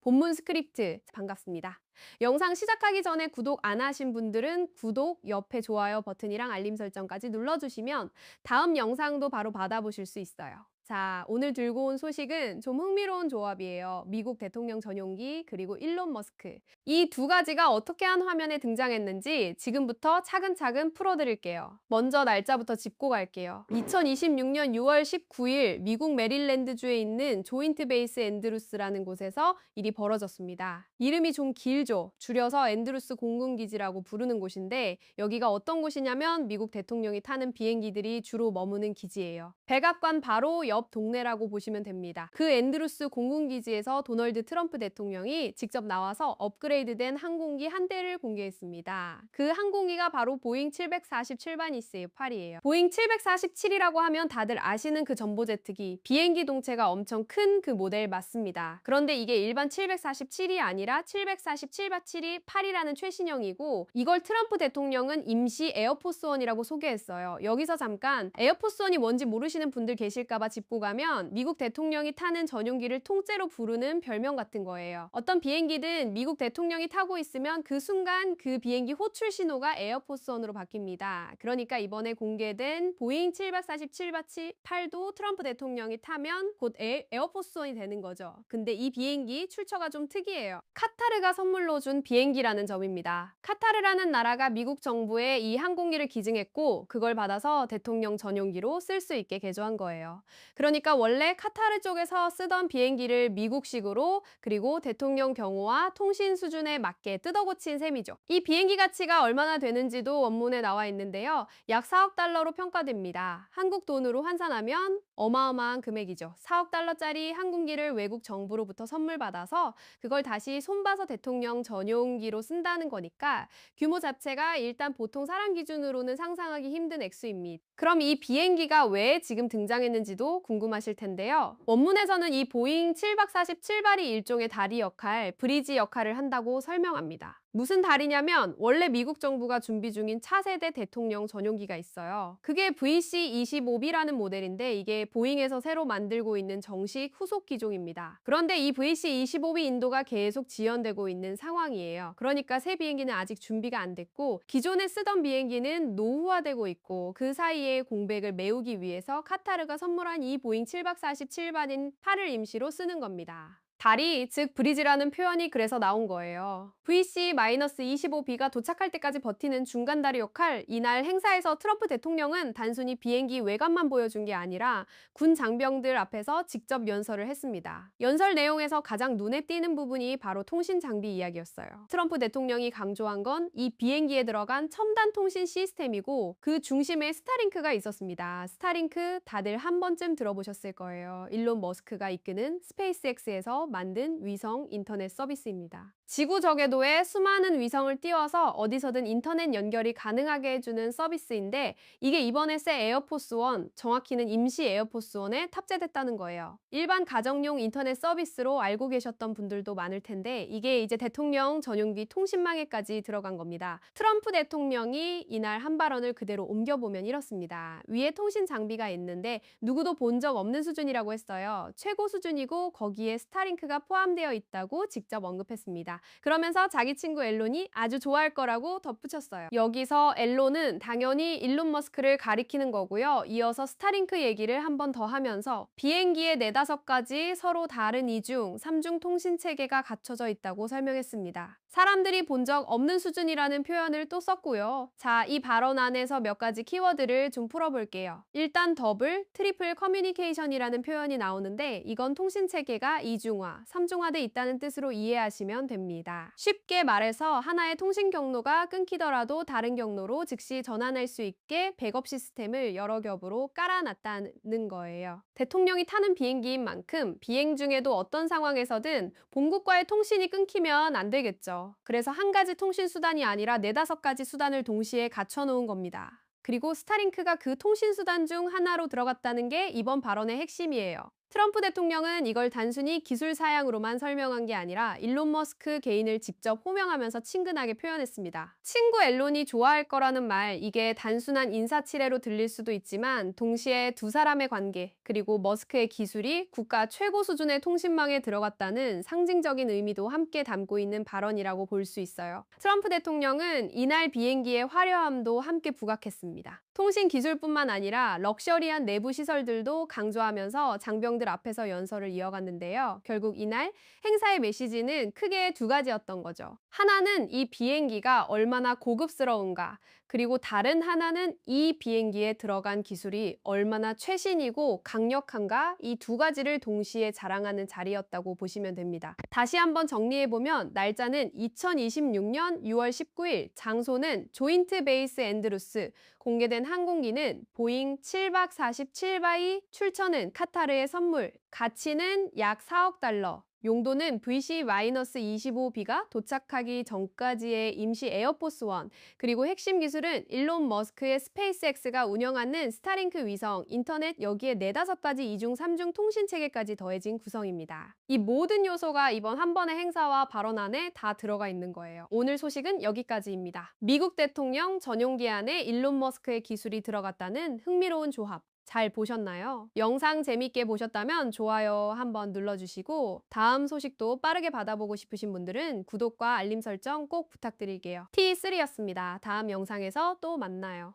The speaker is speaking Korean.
본문 스크립트 반갑습니다. 영상 시작하기 전에 구독 안 하신 분들은 구독, 옆에 좋아요 버튼이랑 알림 설정까지 눌러주시면 다음 영상도 바로 받아보실 수 있어요. 자, 오늘 들고 온 소식은 좀 흥미로운 조합이에요. 미국 대통령 전용기 그리고 일론 머스크. 이 두 가지가 어떻게 한 화면에 등장했는지 지금부터 차근차근 풀어드릴게요. 먼저 날짜부터 짚고 갈게요. 2026년 6월 19일 미국 메릴랜드주에 있는 조인트 베이스 앤드루스라는 곳에서 일이 벌어졌습니다. 이름이 좀 길죠? 줄여서 앤드루스 공군기지라고 부르는 곳인데 여기가 어떤 곳이냐면 미국 대통령이 타는 비행기들이 주로 머무는 기지예요. 백악관 바로 옆 동네라고 보시면 됩니다. 그 앤드루스 공군기지에서 도널드 트럼프 대통령이 직접 나와서 업그레이드된 항공기 한 대를 공개했습니다. 그 항공기가 바로 보잉 747반 ECA-8이에요. 보잉 747이라고 하면 다들 아시는 그 전보제트기, 비행기 동체가 엄청 큰 그 모델 맞습니다. 그런데 이게 일반 747이 아니라 747-7이 8이라는 최신형이고 이걸 트럼프 대통령은 임시 에어포스원이라고 소개했어요. 여기서 잠깐 에어포스원이 뭔지 모르시는 분들 계실까봐 짚고 가면 미국 대통령이 타는 전용기를 통째로 부르는 별명 같은 거예요. 어떤 비행기든 미국 대통령이 타고 있으면 그 순간 그 비행기 호출 신호가 에어포스원으로 바뀝니다. 그러니까 이번에 공개된 보잉 747-8도 트럼프 대통령이 타면 곧 에어포스원이 되는 거죠. 근데 이 비행기 출처가 좀 특이해요. 카타르가 선물로 준 비행기라는 점입니다. 카타르라는 나라가 미국 정부에 이 항공기를 기증했고 그걸 받아서 대통령 전용기로 쓸 수 있게 개조한 거예요. 그러니까 원래 카타르 쪽에서 쓰던 비행기를 미국식으로 그리고 대통령 경호와 통신 수준에 맞게 뜯어고친 셈이죠. 이 비행기 가치가 얼마나 되는지도 원문에 나와 있는데요. 약 4억 달러로 평가됩니다. 한국 돈으로 환산하면 어마어마한 금액이죠. 4억 달러짜리 항공기를 외국 정부로부터 선물 받아서 그걸 다시 손봐서 대통령 전용기로 쓴다는 거니까 규모 자체가 일단 보통 사람 기준으로는 상상하기 힘든 액수입니다. 그럼 이 비행기가 왜 지금 등장했는지도 궁금하실 텐데요. 원문에서는 이 보잉 747발이 일종의 다리 역할, 브리지 역할을 한다고 설명합니다. 무슨 다리냐면 원래 미국 정부가 준비 중인 차세대 대통령 전용기가 있어요. 그게 VC-25B라는 모델인데 이게 보잉에서 새로 만들고 있는 정식 후속 기종입니다. 그런데 이 VC-25B 인도가 계속 지연되고 있는 상황이에요. 그러니까 새 비행기는 아직 준비가 안 됐고 기존에 쓰던 비행기는 노후화되고 있고 그 사이에 공백을 메우기 위해서 카타르가 선물한 이 보잉 747반인 8을 임시로 쓰는 겁니다. 다리, 즉 브리지라는 표현이 그래서 나온 거예요. VC-25B가 도착할 때까지 버티는 중간다리 역할, 이날 행사에서 트럼프 대통령은 단순히 비행기 외관만 보여준 게 아니라 군 장병들 앞에서 직접 연설을 했습니다. 연설 내용에서 가장 눈에 띄는 부분이 바로 통신 장비 이야기였어요. 트럼프 대통령이 강조한 건 이 비행기에 들어간 첨단 통신 시스템이고 그 중심에 스타링크가 있었습니다. 스타링크 다들 한 번쯤 들어보셨을 거예요. 일론 머스크가 이끄는 스페이스X에서 만든 위성 인터넷 서비스입니다. 지구 저궤도에 수많은 위성을 띄워서 어디서든 인터넷 연결이 가능하게 해주는 서비스인데 이게 이번에 새 에어포스1, 정확히는 임시 에어포스1에 탑재됐다는 거예요. 일반 가정용 인터넷 서비스로 알고 계셨던 분들도 많을 텐데 이게 이제 대통령 전용기 통신망에까지 들어간 겁니다. 트럼프 대통령이 이날 한 발언을 그대로 옮겨보면 이렇습니다. 위에 통신 장비가 있는데 누구도 본 적 없는 수준이라고 했어요. 최고 수준이고 거기에 스타링크가 포함되어 있다고 직접 언급했습니다. 그러면서 자기 친구 앨론이 아주 좋아할 거라고 덧붙였어요. 여기서 앨론은 당연히 일론 머스크를 가리키는 거고요. 이어서 스타링크 얘기를 한 번 더 하면서 비행기에 4-5가지 서로 다른 이중, 삼중 통신 체계가 갖춰져 있다고 설명했습니다. 사람들이 본 적 없는 수준이라는 표현을 또 썼고요. 자, 이 발언 안에서 몇 가지 키워드를 좀 풀어볼게요. 일단 더블, 트리플 커뮤니케이션이라는 표현이 나오는데 이건 통신 체계가 이중화, 삼중화돼 있다는 뜻으로 이해하시면 됩니다. 쉽게 말해서 하나의 통신 경로가 끊기더라도 다른 경로로 즉시 전환할 수 있게 백업 시스템을 여러 겹으로 깔아놨다는 거예요. 대통령이 타는 비행기인 만큼 비행 중에도 어떤 상황에서든 본국과의 통신이 끊기면 안 되겠죠. 그래서 한 가지 통신 수단이 아니라 4-5가지 수단을 동시에 갖춰놓은 겁니다. 그리고 스타링크가 그 통신 수단 중 하나로 들어갔다는 게 이번 발언의 핵심이에요. 트럼프 대통령은 이걸 단순히 기술 사양으로만 설명한 게 아니라 일론 머스크 개인을 직접 호명하면서 친근하게 표현했습니다. 친구 앨런이 좋아할 거라는 말, 이게 단순한 인사치레로 들릴 수도 있지만 동시에 두 사람의 관계, 그리고 머스크의 기술이 국가 최고 수준의 통신망에 들어갔다는 상징적인 의미도 함께 담고 있는 발언이라고 볼 수 있어요. 트럼프 대통령은 이날 비행기의 화려함도 함께 부각했습니다. 통신 기술뿐만 아니라 럭셔리한 내부 시설들도 강조하면서 장병들 앞에서 연설을 이어갔는데요. 결국 이날 행사의 메시지는 크게 두 가지였던 거죠. 하나는 이 비행기가 얼마나 고급스러운가, 그리고 다른 하나는 이 비행기에 들어간 기술이 얼마나 최신이고 강력한가, 이 두 가지를 동시에 자랑하는 자리였다고 보시면 됩니다. 다시 한번 정리해보면 날짜는 2026년 6월 19일, 장소는 조인트 베이스 앤드루스, 공개된 항공기는 보잉 7박 47바이, 출처는 카타르의 선물, 가치는 약 4억 달러, 용도는 VC-25B가 도착하기 전까지의 임시 에어포스 원, 그리고 핵심 기술은 일론 머스크의 스페이스X가 운영하는 스타링크 위성, 인터넷 여기에 4-5가지 2중 3중 통신 체계까지 더해진 구성입니다. 이 모든 요소가 이번 한 번의 행사와 발언 안에 다 들어가 있는 거예요. 오늘 소식은 여기까지입니다. 미국 대통령 전용기 안에 일론 머스크의 기술이 들어갔다는 흥미로운 조합. 잘 보셨나요? 영상 재밌게 보셨다면 좋아요 한번 눌러주시고 다음 소식도 빠르게 받아보고 싶으신 분들은 구독과 알림 설정 꼭 부탁드릴게요. T3였습니다. 다음 영상에서 또 만나요.